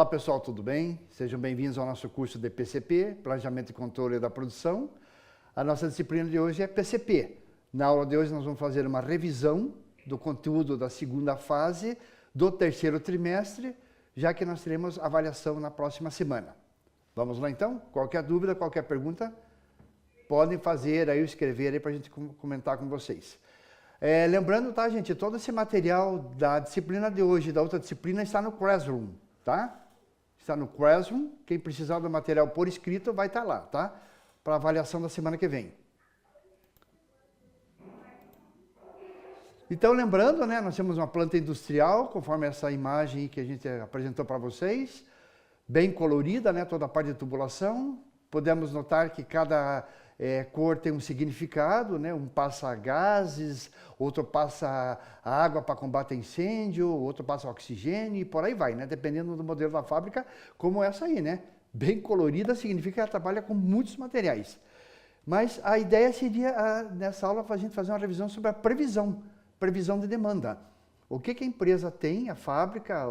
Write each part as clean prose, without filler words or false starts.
Olá pessoal, tudo bem? Sejam bem-vindos ao nosso curso de PCP, Planejamento e Controle da Produção. A nossa disciplina de hoje é PCP. Na aula de hoje nós vamos fazer uma revisão do conteúdo da segunda fase do terceiro trimestre, já que nós teremos avaliação na próxima semana. Vamos lá então? Qualquer dúvida, qualquer pergunta, podem fazer aí, escrever aí para a gente comentar com vocês. Lembrando, tá, gente, todo esse material da disciplina de hoje e da outra disciplina está no Classroom, tá? Está no Classroom, quem precisar do material por escrito vai estar lá, tá? Para avaliação da semana que vem. Então, lembrando, né, nós temos uma planta industrial, conforme essa imagem que a gente apresentou para vocês, bem colorida, né, toda a parte de tubulação. Podemos notar que cada cor tem um significado, né? Um passa gases, outro passa água para combate a incêndio, outro passa oxigênio e por aí vai, né? Dependendo do modelo da fábrica, como essa aí, né? Bem colorida significa que ela trabalha com muitos materiais. Mas a ideia seria, nessa aula, a gente fazer uma revisão sobre a previsão de demanda. O que a empresa tem, a fábrica,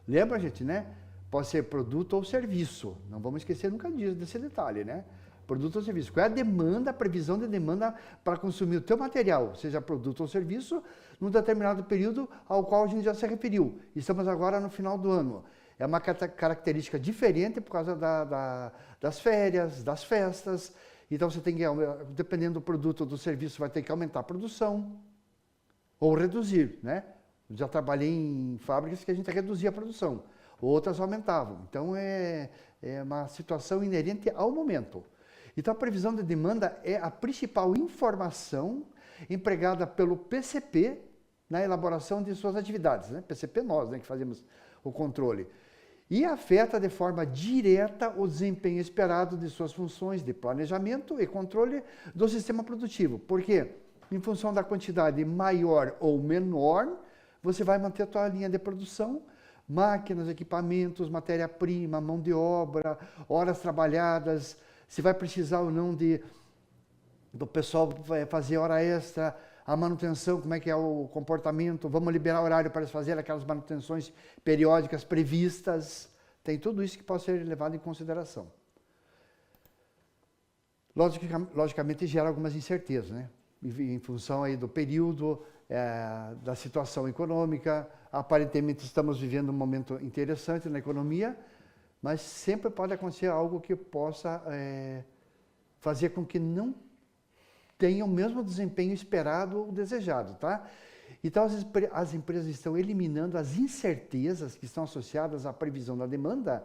lembra, gente, né? Pode ser produto ou serviço. Não vamos esquecer nunca disso, desse detalhe, né? Produto ou serviço. Qual é a demanda, a previsão de demanda para consumir o teu material, seja produto ou serviço, num determinado período ao qual a gente já se referiu. Estamos agora no final do ano. É uma característica diferente por causa das férias, das festas. Então você tem que, dependendo do produto ou do serviço, vai ter que aumentar a produção ou reduzir, né? Já trabalhei em fábricas que a gente reduzia a produção, outras aumentavam. Então é uma situação inerente ao momento. Então, a previsão de demanda é a principal informação empregada pelo PCP na elaboração de suas atividades, né? PCP nós, né, que fazemos o controle. E afeta de forma direta o desempenho esperado de suas funções de planejamento e controle do sistema produtivo. Por quê? Em função da quantidade maior ou menor, você vai manter a sua linha de produção, máquinas, equipamentos, matéria-prima, mão de obra, horas trabalhadas, se vai precisar ou não do pessoal fazer hora extra, a manutenção, como é que é o comportamento, vamos liberar horário para eles fazerem aquelas manutenções periódicas previstas, tem tudo isso que pode ser levado em consideração. Logicamente gera algumas incertezas, né? Em função aí do período, da situação econômica, aparentemente estamos vivendo um momento interessante na economia, mas sempre pode acontecer algo que possa fazer com que não tenha o mesmo desempenho esperado ou desejado, tá? Então, as empresas estão eliminando as incertezas que estão associadas à previsão da demanda,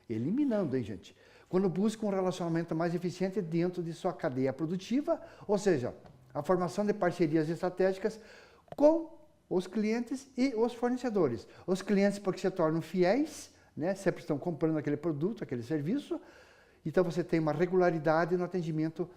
eliminando, hein, gente? Quando buscam um relacionamento mais eficiente dentro de sua cadeia produtiva, ou seja, a formação de parcerias estratégicas com os clientes e os fornecedores. Os clientes porque se tornam fiéis, né? Sempre estão comprando aquele produto, aquele serviço, então você tem uma regularidade no atendimento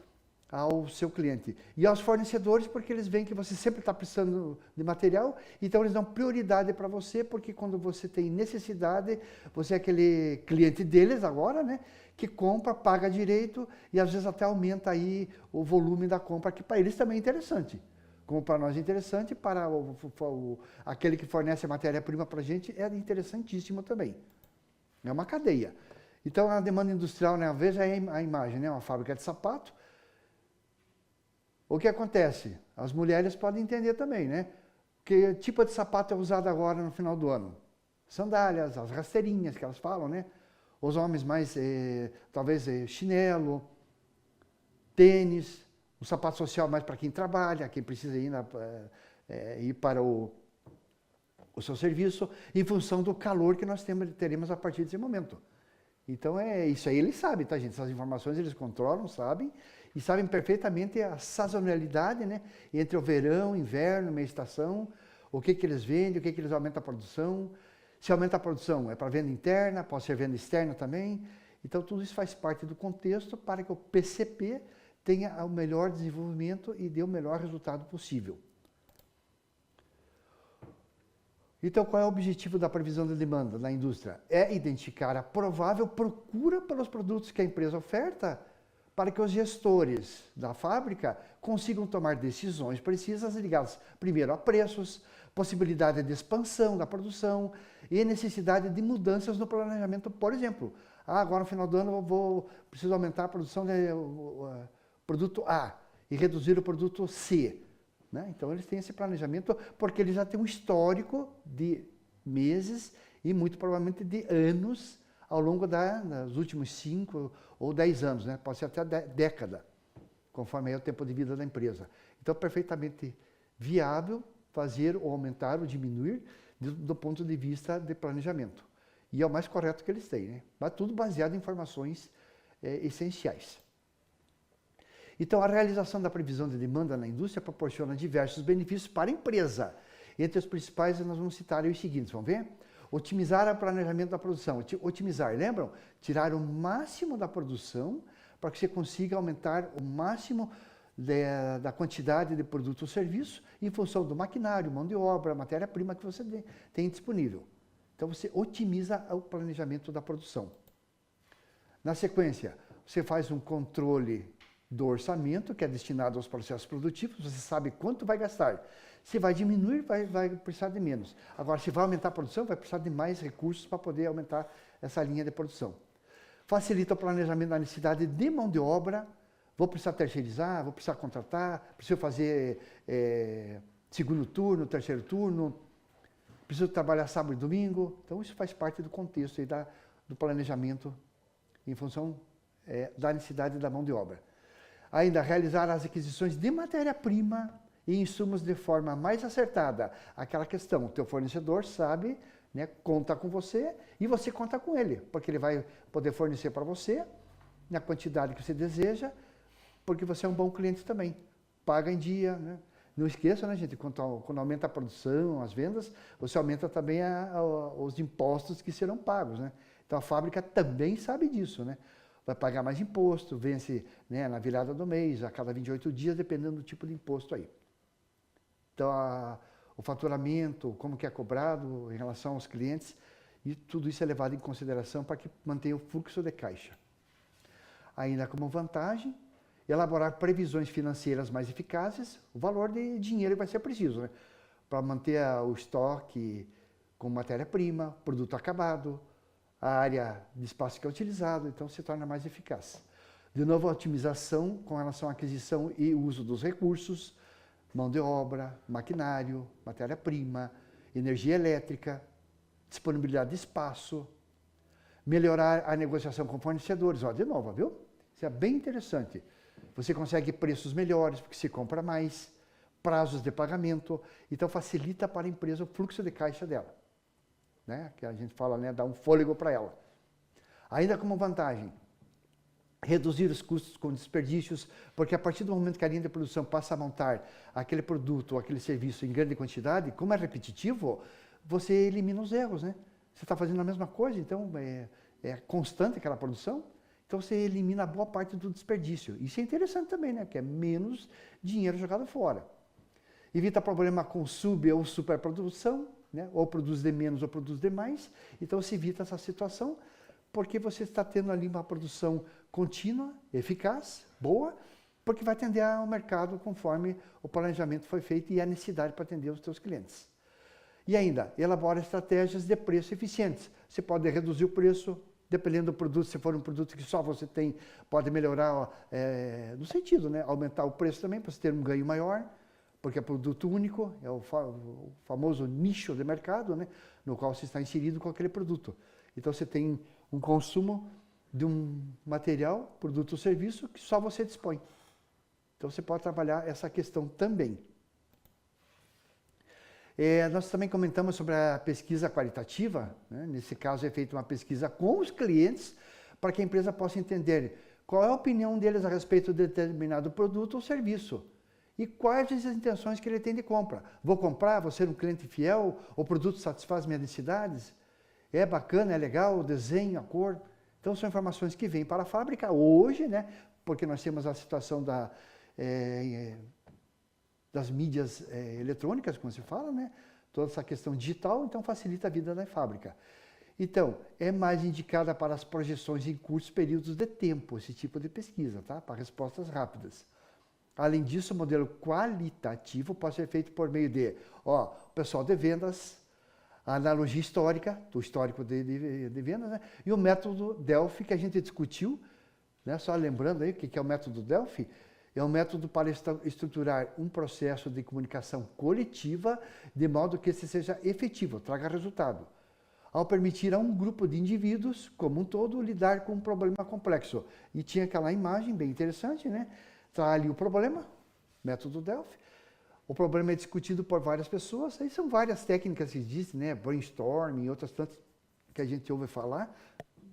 ao seu cliente. E aos fornecedores, porque eles veem que você sempre está precisando de material, então eles dão prioridade para você, porque quando você tem necessidade, você é aquele cliente deles agora, né? Que compra, paga direito e às vezes até aumenta aí o volume da compra, que para eles também é interessante. Como para nós é interessante, para aquele que fornece a matéria-prima para a gente é interessantíssimo também. É uma cadeia. Então, a demanda industrial, né, veja a imagem, né, uma fábrica de sapato. O que acontece? As mulheres podem entender também, né? Que tipo de sapato é usado agora no final do ano? Sandálias, as rasteirinhas que elas falam, né? Os homens mais, talvez, chinelo, tênis, um sapato social mais para quem trabalha, quem precisa ir para o seu serviço, em função do calor que nós teremos a partir desse momento. Então, isso aí eles sabem, tá, gente? Essas informações eles controlam, sabem, e sabem perfeitamente a sazonalidade, né? Entre o verão, inverno, meia estação, o que eles vendem, o que eles aumentam a produção. Se aumenta a produção, é para venda interna, pode ser venda externa também. Então, tudo isso faz parte do contexto para que o PCP tenha o melhor desenvolvimento e dê o melhor resultado possível. Então, qual é o objetivo da previsão de demanda na indústria? É identificar a provável procura pelos produtos que a empresa oferta para que os gestores da fábrica consigam tomar decisões precisas ligadas, primeiro, a preços, possibilidade de expansão da produção e necessidade de mudanças no planejamento. Por exemplo, agora no final do ano eu preciso aumentar a produção do produto A e reduzir o produto C. Né? Então, eles têm esse planejamento porque eles já têm um histórico de meses e muito provavelmente de anos ao longo dos últimos 5 ou 10 anos, né? Pode ser até década, conforme é o tempo de vida da empresa. Então, é perfeitamente viável fazer ou aumentar ou diminuir do ponto de vista de planejamento. E é o mais correto que eles têm, né? Mas tudo baseado em informações essenciais. Então, a realização da previsão de demanda na indústria proporciona diversos benefícios para a empresa. Entre os principais, nós vamos citar os seguintes, vamos ver? Otimizar o planejamento da produção. Otimizar, lembram? Tirar o máximo da produção para que você consiga aumentar o máximo da quantidade de produto ou serviço em função do maquinário, mão de obra, matéria-prima que você tem disponível. Então, você otimiza o planejamento da produção. Na sequência, você faz um controle do orçamento, que é destinado aos processos produtivos, você sabe quanto vai gastar. Se vai diminuir, vai precisar de menos. Agora, se vai aumentar a produção, vai precisar de mais recursos para poder aumentar essa linha de produção. Facilita o planejamento da necessidade de mão de obra. Vou precisar terceirizar, vou precisar contratar, preciso fazer segundo turno, terceiro turno, preciso trabalhar sábado e domingo. Então, isso faz parte do contexto aí do planejamento em função da necessidade da mão de obra. Ainda, realizar as aquisições de matéria-prima e insumos de forma mais acertada. Aquela questão, o teu fornecedor sabe, né, conta com você e você conta com ele, porque ele vai poder fornecer para você na quantidade que você deseja, porque você é um bom cliente também. Paga em dia, né? Não esqueça, né, gente, quando aumenta a produção, as vendas, você aumenta também os impostos que serão pagos, né? Então, a fábrica também sabe disso, né? Vai pagar mais imposto, vence, né, na virada do mês, a cada 28 dias, dependendo do tipo de imposto aí. Então, o faturamento, como que é cobrado em relação aos clientes, e tudo isso é levado em consideração para que mantenha o fluxo de caixa. Ainda como vantagem, elaborar previsões financeiras mais eficazes, o valor de dinheiro vai ser preciso, né? Para manter o estoque com matéria-prima, produto acabado, a área de espaço que é utilizado, então se torna mais eficaz. De novo, a otimização com relação à aquisição e uso dos recursos, mão de obra, maquinário, matéria-prima, energia elétrica, disponibilidade de espaço, melhorar a negociação com fornecedores. Ó, de novo, viu? Isso é bem interessante. Você consegue preços melhores, porque se compra mais, prazos de pagamento, então facilita para a empresa o fluxo de caixa dela. Né? Que a gente fala, né, dar um fôlego para ela. Ainda como vantagem, reduzir os custos com desperdícios, porque a partir do momento que a linha de produção passa a montar aquele produto ou aquele serviço em grande quantidade, como é repetitivo, você elimina os erros, né? Você está fazendo a mesma coisa, então é constante aquela produção, então você elimina boa parte do desperdício. Isso é interessante também, né? Que é menos dinheiro jogado fora. Evita problema com sub ou superprodução, né? Ou produz de menos ou produz de mais, então se evita essa situação, porque você está tendo ali uma produção contínua, eficaz, boa, porque vai atender ao mercado conforme o planejamento foi feito e a necessidade para atender os seus clientes. E ainda, elabora estratégias de preço eficientes. Você pode reduzir o preço, dependendo do produto, se for um produto que só você tem, pode melhorar, no sentido, né? Aumentar o preço também, para você ter um ganho maior, porque é produto único, é o famoso nicho de mercado, né? No qual você está inserido com aquele produto. Então, você tem um consumo de um material, produto ou serviço que só você dispõe. Então, você pode trabalhar essa questão também. Nós também comentamos sobre a pesquisa qualitativa, né? Nesse caso é feita uma pesquisa com os clientes para que a empresa possa entender qual é a opinião deles a respeito de determinado produto ou serviço e quais as intenções que ele tem de compra. Vou comprar, vou ser um cliente fiel, o produto satisfaz minhas necessidades? É bacana, é legal o desenho, a cor? Então são informações que vêm para a fábrica hoje, né? Porque nós temos a situação das mídias eletrônicas, como se fala, né? Toda essa questão digital, então facilita a vida da fábrica. Então, é mais indicada para as projeções em curtos períodos de tempo, esse tipo de pesquisa, tá? Para respostas rápidas. Além disso, o modelo qualitativo pode ser feito por meio de, o pessoal de vendas, a analogia histórica, do histórico de vendas, né? E o método Delphi, que a gente discutiu, né? Só lembrando aí o que é o método Delphi, é um método para estruturar um processo de comunicação coletiva de modo que esse seja efetivo, traga resultado, ao permitir a um grupo de indivíduos, como um todo, lidar com um problema complexo. E tinha aquela imagem bem interessante, né? Está ali o problema, método Delphi. O problema é discutido por várias pessoas, aí são várias técnicas que existem, né? Brainstorming e outras tantas que a gente ouve falar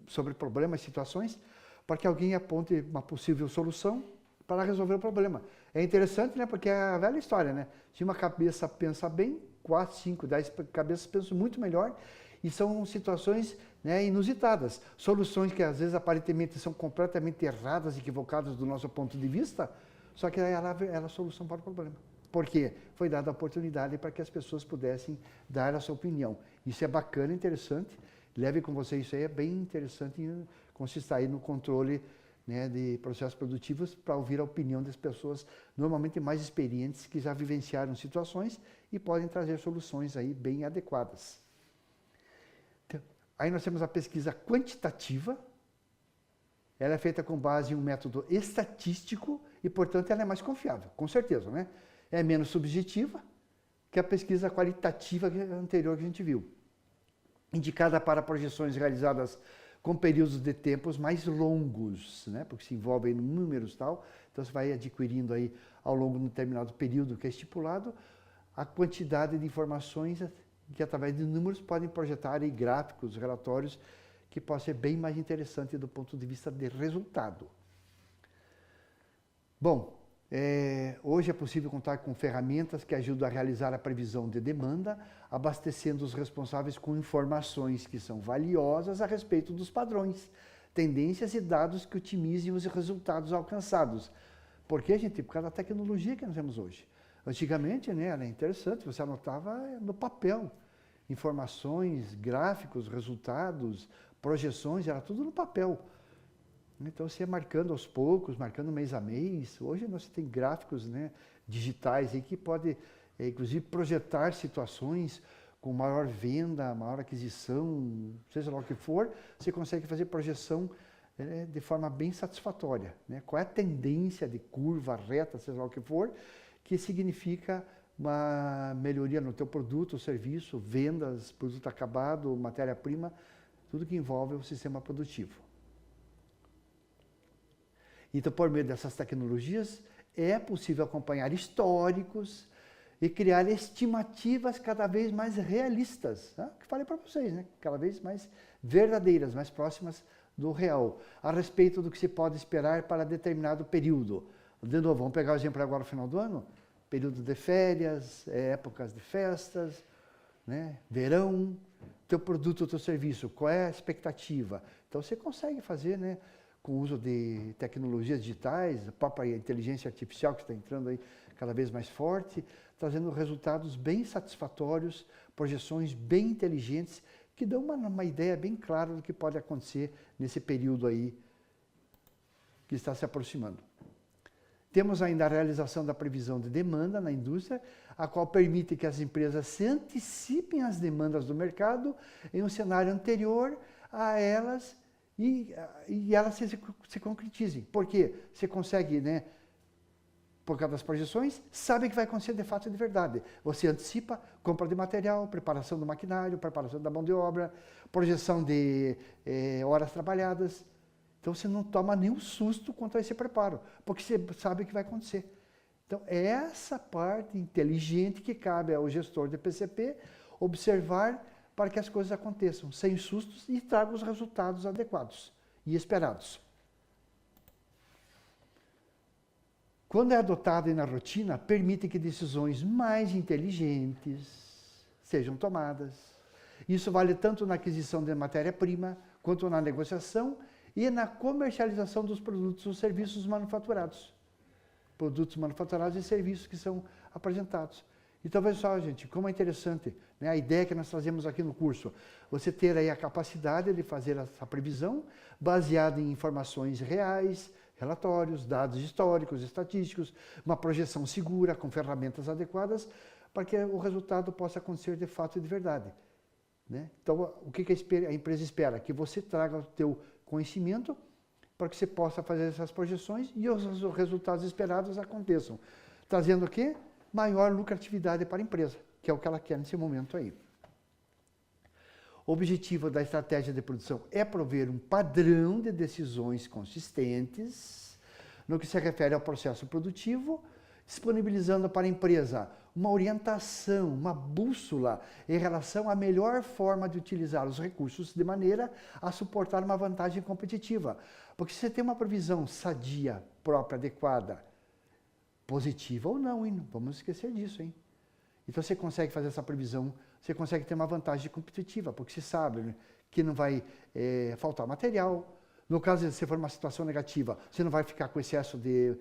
sobre problemas, situações, para que alguém aponte uma possível solução para resolver o problema. É interessante, né? Porque é a velha história, né? Se uma cabeça pensa bem, 4, 5, 10 cabeças pensam muito melhor, e são situações, né, inusitadas. Soluções que às vezes aparentemente são completamente erradas, equivocadas do nosso ponto de vista, só que ela é a solução para o problema. Por quê? Foi dada a oportunidade para que as pessoas pudessem dar a sua opinião. Isso é bacana, interessante. Leve com você isso aí, é bem interessante, consiste aí no controle, né, de processos produtivos para ouvir a opinião das pessoas normalmente mais experientes que já vivenciaram situações e podem trazer soluções aí bem adequadas. Então, aí nós temos a pesquisa quantitativa. Ela é feita com base em um método estatístico e, portanto, ela é mais confiável, com certeza, né? É menos subjetiva que a pesquisa qualitativa anterior que a gente viu. Indicada para projeções realizadas com períodos de tempos mais longos, né? Porque se envolve em números e tal, então você vai adquirindo aí ao longo de um determinado período que é estipulado a quantidade de informações que através de números podem projetar aí gráficos, relatórios que pode ser bem mais interessante do ponto de vista de resultado. Bom, hoje é possível contar com ferramentas que ajudam a realizar a previsão de demanda, abastecendo os responsáveis com informações que são valiosas a respeito dos padrões, tendências e dados que otimizem os resultados alcançados. Porque, gente, por causa da tecnologia que nós temos hoje. Antigamente, né, era interessante, você anotava no papel informações, gráficos, resultados, projeções, era tudo no papel. Então, você ia marcando aos poucos, marcando mês a mês. Hoje, nós temos gráficos, né, digitais aí que podem, inclusive, projetar situações com maior venda, maior aquisição, seja lá o que for, você consegue fazer projeção de forma bem satisfatória, né? Qual é a tendência de curva, reta, seja lá o que for, que significa uma melhoria no teu produto, serviço, vendas, produto acabado, matéria-prima, tudo que envolve o sistema produtivo. Então, por meio dessas tecnologias, é possível acompanhar históricos e criar estimativas cada vez mais realistas, né? Que falei para vocês, né? Cada vez mais verdadeiras, mais próximas do real, a respeito do que se pode esperar para determinado período. De novo, vamos pegar o exemplo agora no final do ano, período de férias, épocas de festas, né? Verão, teu produto, teu serviço, qual é a expectativa? Então, você consegue fazer, né, com o uso de tecnologias digitais, a própria inteligência artificial que está entrando aí cada vez mais forte, trazendo resultados bem satisfatórios, projeções bem inteligentes, que dão uma ideia bem clara do que pode acontecer nesse período aí que está se aproximando. Temos ainda a realização da previsão de demanda na indústria, a qual permite que as empresas se antecipem às demandas do mercado em um cenário anterior a elas e elas se concretizem. Por quê? Você consegue, né, por causa das projeções, sabe que vai acontecer de fato e de verdade. Você antecipa compra de material, preparação do maquinário, preparação da mão de obra, projeção de horas trabalhadas. Então, você não toma nenhum susto quanto a esse preparo, porque você sabe o que vai acontecer. Então, é essa parte inteligente que cabe ao gestor de PCP observar para que as coisas aconteçam sem sustos e tragam os resultados adequados e esperados. Quando é adotado na rotina, permite que decisões mais inteligentes sejam tomadas. Isso vale tanto na aquisição de matéria-prima, quanto na negociação e na comercialização dos produtos ou serviços manufaturados. Produtos manufaturados e serviços que são apresentados. Então, veja só, gente, como é interessante, né, a ideia que nós trazemos aqui no curso. Você ter aí a capacidade de fazer essa previsão baseada em informações reais, relatórios, dados históricos, estatísticos, uma projeção segura, com ferramentas adequadas, para que o resultado possa acontecer de fato e de verdade. Né? Então, o que a empresa espera? Que você traga o teu conhecimento para que você possa fazer essas projeções e os resultados esperados aconteçam. Trazendo o quê? Maior lucratividade para a empresa, que é o que ela quer nesse momento aí. O objetivo da estratégia de produção é prover um padrão de decisões consistentes no que se refere ao processo produtivo, disponibilizando para a empresa uma orientação, uma bússola em relação à melhor forma de utilizar os recursos de maneira a suportar uma vantagem competitiva. Porque se você tem uma previsão sadia, própria, adequada, positiva ou não, hein? Não vamos esquecer disso, hein? Então você consegue fazer essa previsão, você consegue ter uma vantagem competitiva, porque você sabe, né, que não vai faltar material. No caso, se for uma situação negativa, você não vai ficar com excesso de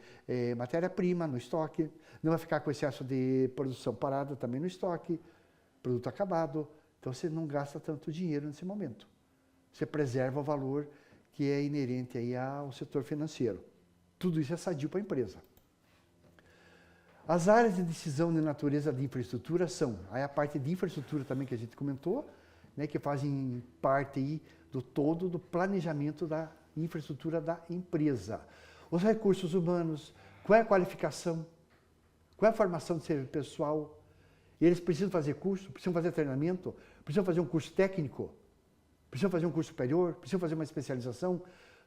matéria-prima no estoque, não vai ficar com excesso de produção parada também no estoque, produto acabado. Então você não gasta tanto dinheiro nesse momento. Você preserva o valor que é inerente aí ao setor financeiro. Tudo isso é sadio para a empresa. As áreas de decisão de natureza de infraestrutura são aí a parte de infraestrutura também que a gente comentou, né, que fazem parte aí do todo do planejamento da infraestrutura da empresa. Os recursos humanos, qual é a qualificação, qual é a formação de serviço pessoal, eles precisam fazer curso, precisam fazer treinamento, precisam fazer um curso técnico, precisam fazer um curso superior, precisam fazer uma especialização.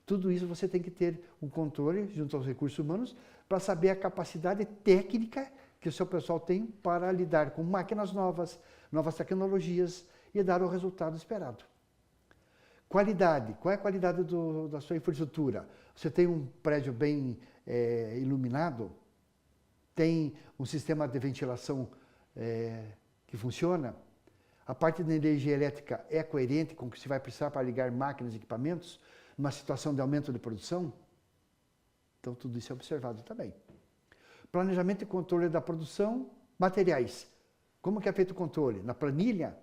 Tudo isso você tem que ter um controle junto aos recursos humanos para saber a capacidade técnica que o seu pessoal tem para lidar com máquinas novas, novas tecnologias e dar o resultado esperado. Qualidade. Qual é a qualidade da sua infraestrutura? Você tem um prédio bem iluminado? Tem um sistema de ventilação que funciona? A parte da energia elétrica é coerente com o que se vai precisar para ligar máquinas e equipamentos numa situação de aumento de produção? Então, tudo isso é observado também. Planejamento e controle da produção, materiais. Como que é feito o controle? Na planilha?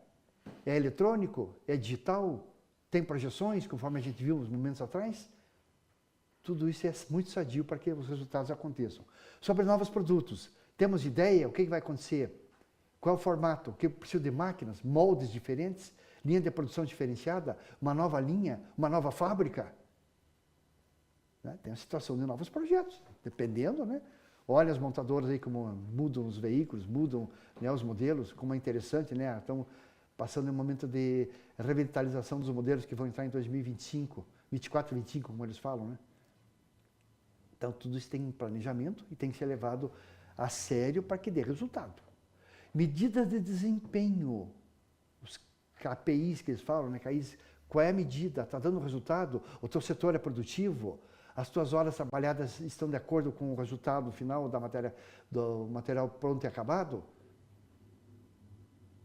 É eletrônico? É digital? Tem projeções, conforme a gente viu uns momentos atrás? Tudo isso é muito sadio para que os resultados aconteçam. Sobre novos produtos, temos ideia? O que vai acontecer? Qual é o formato? O que precisa de máquinas? Moldes diferentes? Linha de produção diferenciada? Uma nova linha? Uma nova fábrica? Né? Tem a situação de novos projetos, dependendo, né? Olha as montadoras aí como mudam os veículos, mudam, né, os modelos, como é interessante, né? Estão passando um momento de revitalização dos modelos que vão entrar em 2025, 24 e 25, como eles falam, né? Então, tudo isso tem um planejamento e tem que ser levado a sério para que dê resultado. Medidas de desempenho, os KPIs que eles falam, né? Qual é a medida? Está dando resultado? O teu setor é produtivo? As tuas horas trabalhadas estão de acordo com o resultado final do material pronto e acabado?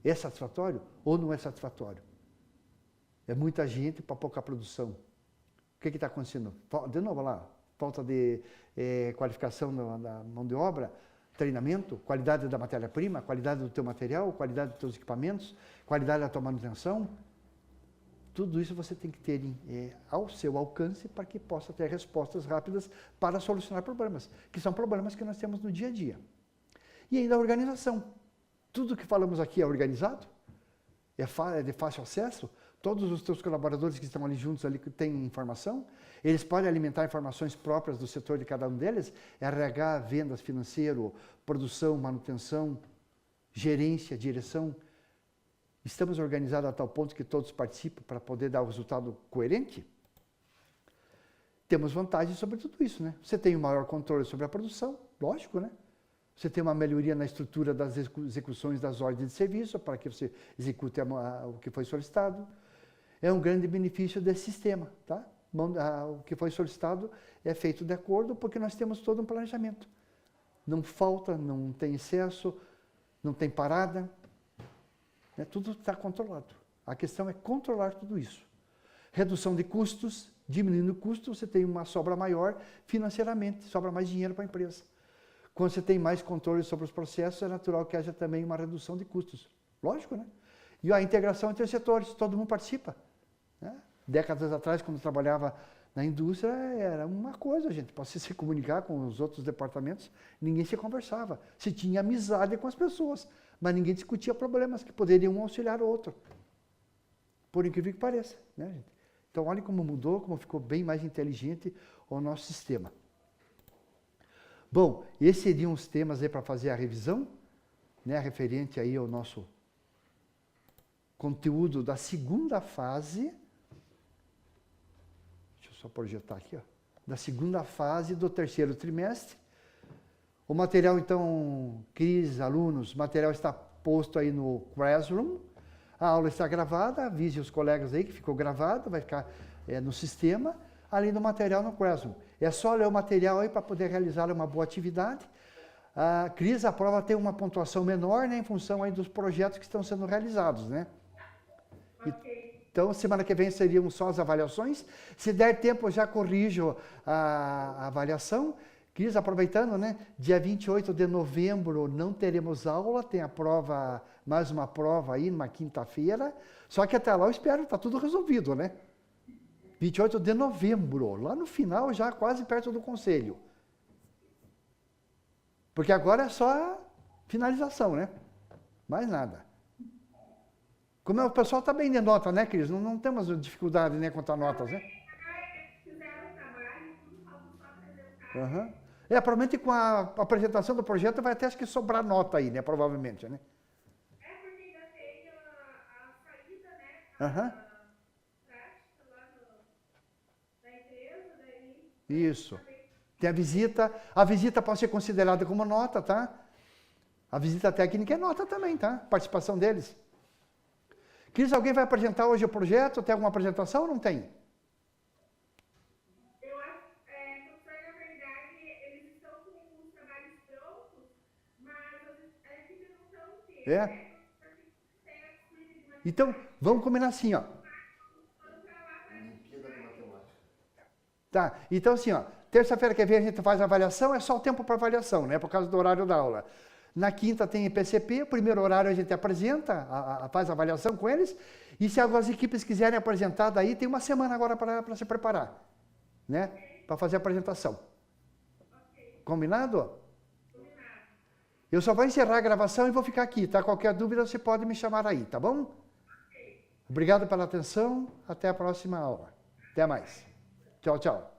É satisfatório ou não é satisfatório? É muita gente para pouca produção. O que está acontecendo? De novo lá, falta de qualificação da mão de obra, treinamento, qualidade da matéria-prima, qualidade do teu material, qualidade dos teus equipamentos, qualidade da tua manutenção. Tudo isso você tem que ter ao seu alcance para que possa ter respostas rápidas para solucionar problemas, que são problemas que nós temos no dia a dia. E ainda a organização. Tudo que falamos aqui é organizado? É de fácil acesso? Todos os teus colaboradores que estão ali juntos ali que têm informação? Eles podem alimentar informações próprias do setor de cada um deles? RH, vendas, financeiro, produção, manutenção, gerência, direção. Estamos organizados a tal ponto que todos participam para poder dar o resultado coerente? Temos vantagens sobre tudo isso, né? Você tem um maior controle sobre a produção, lógico, né? Você tem uma melhoria na estrutura das execuções das ordens de serviço para que você execute o que foi solicitado. É um grande benefício desse sistema, tá? O que foi solicitado é feito de acordo porque nós temos todo um planejamento. Não falta, não tem excesso, não tem parada. Né? Tudo está controlado. A questão é controlar tudo isso. Redução de custos, diminuindo o custo, você tem uma sobra maior financeiramente, sobra mais dinheiro para a empresa. Quando você tem mais controle sobre os processos, é natural que haja também uma redução de custos. Lógico, né? E a integração entre os setores, todo mundo participa. Né? Décadas atrás, quando eu trabalhava na indústria, era uma coisa, gente, para se comunicar com os outros departamentos, ninguém se conversava. Se tinha amizade com as pessoas, mas ninguém discutia problemas que poderiam um auxiliar o outro. Por incrível que pareça, né, gente? Então, olha como mudou, como ficou bem mais inteligente o nosso sistema. Bom, esses seriam os temas aí para fazer a revisão, né, referente aí ao nosso conteúdo da segunda fase. Deixa eu só projetar aqui, ó. Da segunda fase do terceiro trimestre. O material, então, Cris, alunos, o material está posto aí no Classroom. A aula está gravada, avise os colegas aí que ficou gravada, vai ficar no sistema, além do material no Classroom. É só ler o material aí para poder realizar uma boa atividade. Cris, a prova tem uma pontuação menor, né, em função aí dos projetos que estão sendo realizados, né? Okay. Então, semana que vem seriam só as avaliações. Se der tempo, eu já corrijo a avaliação. Cris, aproveitando, né? Dia 28 de novembro não teremos aula, tem a prova, mais uma prova aí, numa quinta-feira. Só que até lá eu espero, está tudo resolvido, né? 28 de novembro, lá no final, já quase perto do conselho. Porque agora é só a finalização, né? Mais nada. Como o pessoal está bem de nota, né, Cris? Não temos dificuldade, né, quanto a notas, né? Uhum. Provavelmente com a apresentação do projeto vai até acho que sobrar nota aí, né? Provavelmente, né? Porque ainda tem a saída, né? Prática lá da empresa, daí... Isso. Tem a visita. A visita pode ser considerada como nota, tá? A visita técnica é nota também, tá? Participação deles. Cris, alguém vai apresentar hoje o projeto? Tem alguma apresentação ou não tem? Então, vamos combinar assim, ó. Tá, então assim, ó. Terça-feira que vem a gente faz a avaliação, é só o tempo para avaliação, né? Por causa do horário da aula. Na quinta tem IPCP, o primeiro horário a gente apresenta, faz a avaliação com eles. E se algumas equipes quiserem apresentar, daí tem uma semana agora para se preparar, né? Para fazer a apresentação. Combinado? Eu só vou encerrar a gravação e vou ficar aqui, tá? Qualquer dúvida você pode me chamar aí, tá bom? Obrigado pela atenção, até a próxima aula. Até mais. Tchau, tchau.